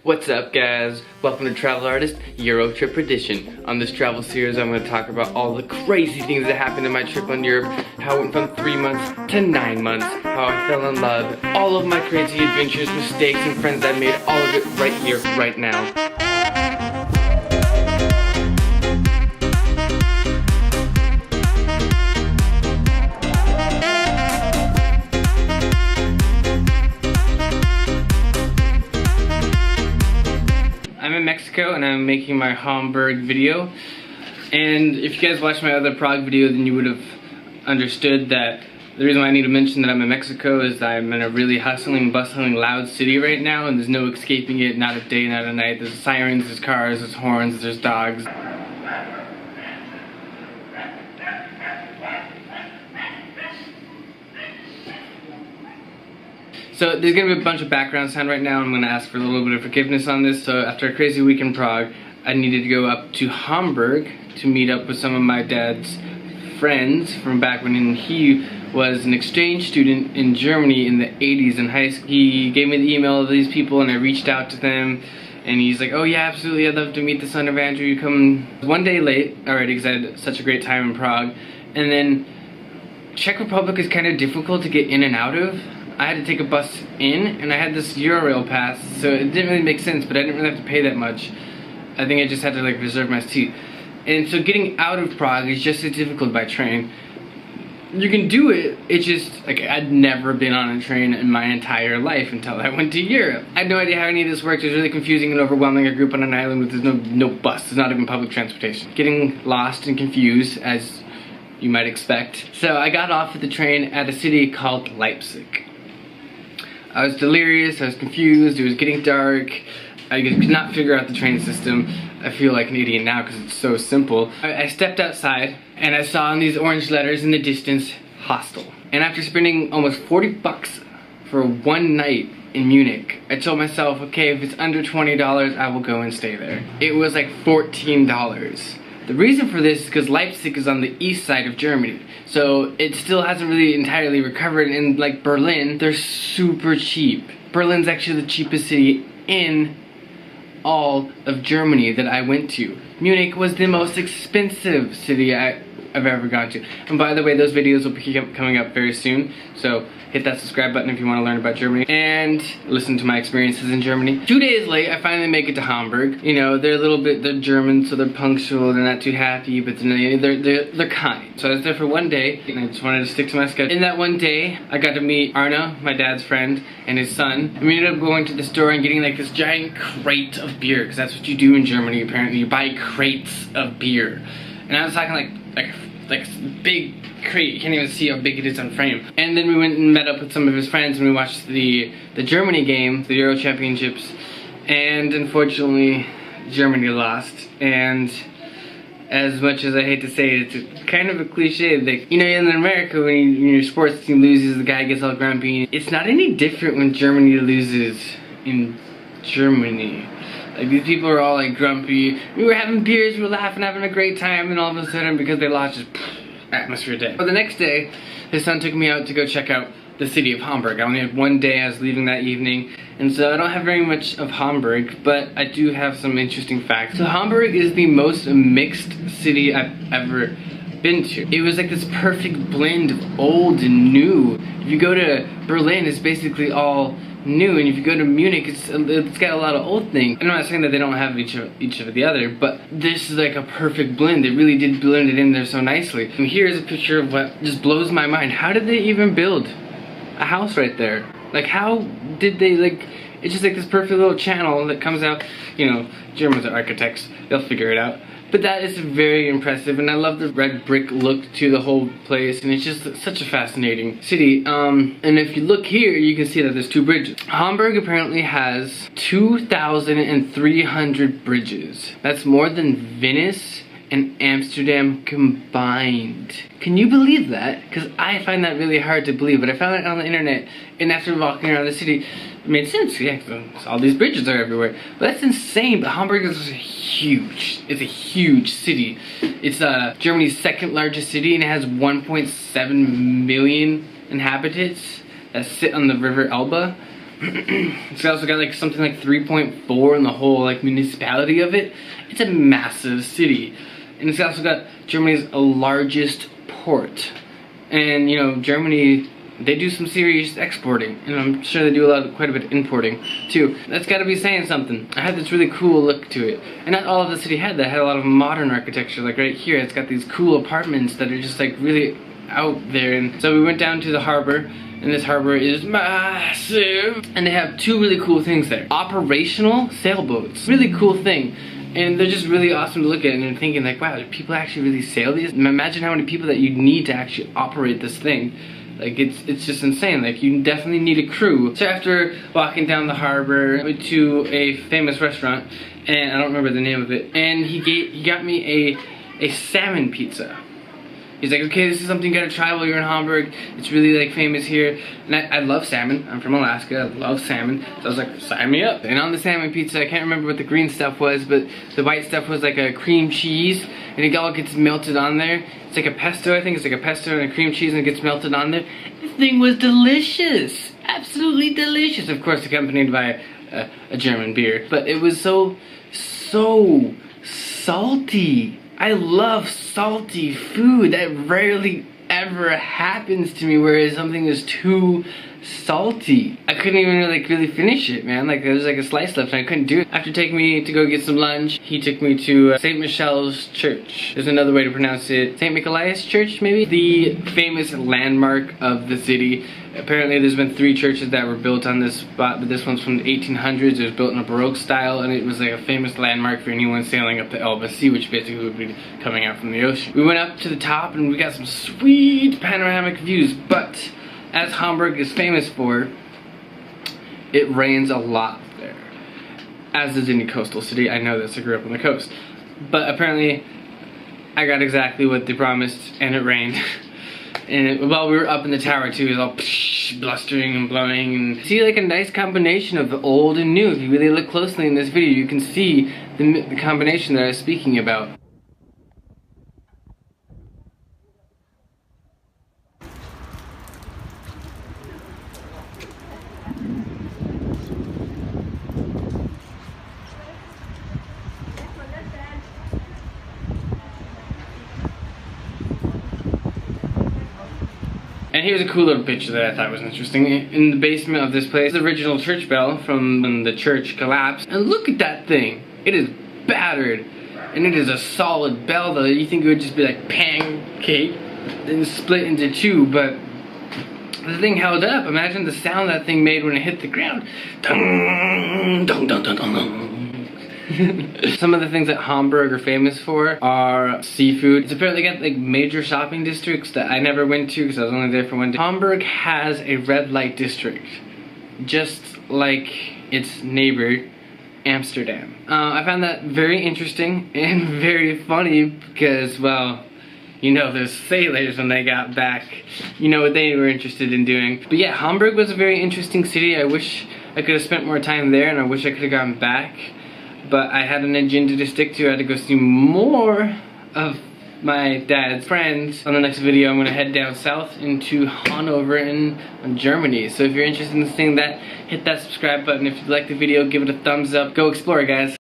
What's up guys? Welcome to Travel Artist Euro Trip Edition. On this travel series I'm going to talk about all the crazy things that happened in my trip on Europe, how it went from 3 months to 9 months, how I fell in love, all of my crazy adventures, mistakes, and friends I made, all of it right here, right now. I'm in Mexico and I'm making my Hamburg video, and if you guys watched my other Prague video then you would have understood that the reason why I need to mention that I'm in Mexico is that I'm in a really hustling, bustling, loud city right now, and there's no escaping it, not a day, not a night. There's sirens, there's cars, there's horns, there's dogs. So there's gonna be a bunch of background sound right now. I'm gonna ask for a little bit of forgiveness on this. So after a crazy week in Prague, I needed to go up to Hamburg to meet up with some of my dad's friends from back when he was an exchange student in Germany in the 80s in high school. He gave me the email of these people and I reached out to them, and he's like, oh yeah, absolutely, I'd love to meet the son of Andrew. You come one day late already because I had such a great time in Prague. And then Czech Republic is kind of difficult to get in and out of. I had to take a bus in, and I had this Eurail pass, so it didn't really make sense, but I didn't really have to pay that much. I think I just had to like reserve my seat. And so getting out of Prague is just as difficult by train. You can do it, it's just, like, I'd never been on a train in my entire life until I went to Europe. I had no idea how any of this worked. It was really confusing and overwhelming. A group on an island with no bus, there's not even public transportation. Getting lost and confused, as you might expect. So I got off at the train at a city called Leipzig. I was delirious, I was confused, it was getting dark, I could not figure out the train system. I feel like an idiot now because it's so simple. I stepped outside and I saw on these orange letters in the distance, hostel. And after spending almost 40 bucks for one night in Munich, I told myself, okay, if it's under $20, I will go and stay there. It was like $14. The reason for this is because Leipzig is on the east side of Germany, so it still hasn't really entirely recovered. And like Berlin, they're super cheap. Berlin's actually the cheapest city in all of Germany that I went to. Munich was the most expensive city I've ever gone to. And by the way, those videos will be coming up very soon, so hit that subscribe button if you want to learn about Germany and listen to my experiences in Germany. 2 days late, I finally make it to Hamburg. You know, they're German, so they're punctual, they're not too happy, but they're kind. So I was there for 1 day, and I just wanted to stick to my schedule. In that 1 day, I got to meet Arna, my dad's friend, and his son. And we ended up going to the store and getting like this giant crate of beer, because that's what you do in Germany apparently. You buy crates of beer. And I was talking like big crate. You can't even see how big it is on frame. And then we went and met up with some of his friends and we watched the Germany game, the Euro Championships, and unfortunately Germany lost. And as much as I hate to say it, it's kind of a cliche that, you know, in America when your sports team loses, the guy gets all grumpy. It's not any different when Germany loses in Germany. Like, these people are all like grumpy. We were having beers, we were laughing, having a great time, and all of a sudden, because they lost, just atmosphere dead. But the next day, his son took me out to go check out the city of Hamburg. I only had 1 day, I was leaving that evening, and so I don't have very much of Hamburg, but I do have some interesting facts. So Hamburg is the most mixed city I've ever been to. It was like this perfect blend of old and new. If you go to Berlin, it's basically all new, and if you go to Munich, it's got a lot of old things. And I'm not saying that they don't have each of the other, but this is like a perfect blend. They really did blend it in there so nicely. And here's a picture of what just blows my mind. How did they even build a house right there? Like, how did they, like, it's just like this perfect little channel that comes out. You know, Germans are architects, they'll figure it out. But that is very impressive, and I love the red brick look to the whole place, and it's just such a fascinating city. And if you look here, you can see that there's 2 bridges. Hamburg apparently has 2,300 bridges. That's more than Venice and Amsterdam combined. Can you believe that? Because I find that really hard to believe, but I found it on the internet, and after walking around the city, it made sense. Yeah, all these bridges are everywhere. But that's insane. But Hamburg is huge. It's a huge city. It's Germany's 2nd largest city, and it has 1.7 million inhabitants that sit on the river Elbe. It's also got like something like 3.4 in the whole like municipality of it. It's a massive city. And it's also got Germany's largest port. And you know, Germany, they do some serious exporting, and I'm sure they do quite a bit of importing too. That's got to be saying something. I had this really cool look to it, and not all of the city had that. It had a lot of modern architecture. Like right here, it's got these cool apartments that are just like really out there. And so we went down to the harbor, and this harbor is massive, and they have two really cool things there. Operational sailboats, really cool thing. And they're just really awesome to look at, and I'm thinking like, wow, do people actually really sail these? Imagine how many people that you need to actually operate this thing. Like, it's just insane. Like, you definitely need a crew. So after walking down the harbor, we went to a famous restaurant, and I don't remember the name of it, and he got me a salmon pizza. He's like, okay, this is something you gotta try while you're in Hamburg. It's really like famous here. And I love salmon. I'm from Alaska. I love salmon. So I was like, sign me up. And on the salmon pizza, I can't remember what the green stuff was, but the white stuff was like a cream cheese, and it all gets melted on there. It's like a pesto, I think. It's like a pesto and a cream cheese, and it gets melted on there. This thing was delicious. Absolutely delicious. Of course, accompanied by a German beer. But it was so salty. I love salty food. That rarely ever happens to me, whereas something is too salty. I couldn't even really finish it, man. Like, there was like a slice left and I couldn't do it. After taking me to go get some lunch, he took me to St. Michel's Church. There's another way to pronounce it. St. Michaelias Church, maybe? The famous landmark of the city. Apparently there's been 3 churches that were built on this spot, but this one's from the 1800s. It was built in a Baroque style, and it was like a famous landmark for anyone sailing up the Elbe Sea, which basically would be coming out from the ocean. We went up to the top and we got some sweet panoramic views, but as Hamburg is famous for, it rains a lot there. As does any coastal city. I know this, I grew up on the coast. But apparently, I got exactly what they promised, and it rained. And while we were up in the tower too, it was all blustering and blowing. And see, like a nice combination of the old and new. If you really look closely in this video, you can see the combination that I was speaking about. And here's a cool little picture that I thought was interesting. In the basement of this place, the original church bell from when the church collapsed. And look at that thing. It is battered. And it is a solid bell though. You think it would just be like pancake, then split into 2, but the thing held up. Imagine the sound that thing made when it hit the ground. Dun, dun, dun, dun, dun, dun. Some of the things that Hamburg are famous for are seafood. It's apparently got like major shopping districts that I never went to because I was only there for 1 day. Hamburg has a red light district, just like its neighbor, Amsterdam. I found that very interesting and very funny because, well, you know, those sailors, when they got back, you know what they were interested in doing. But yeah, Hamburg was a very interesting city. I wish I could have spent more time there, and I wish I could have gone back. But I had an agenda to stick to. I had to go see more of my dad's friends. On the next video, I'm going to head down south into Hanover in Germany. So if you're interested in seeing that, hit that subscribe button. If you like the video, give it a thumbs up. Go explore, guys.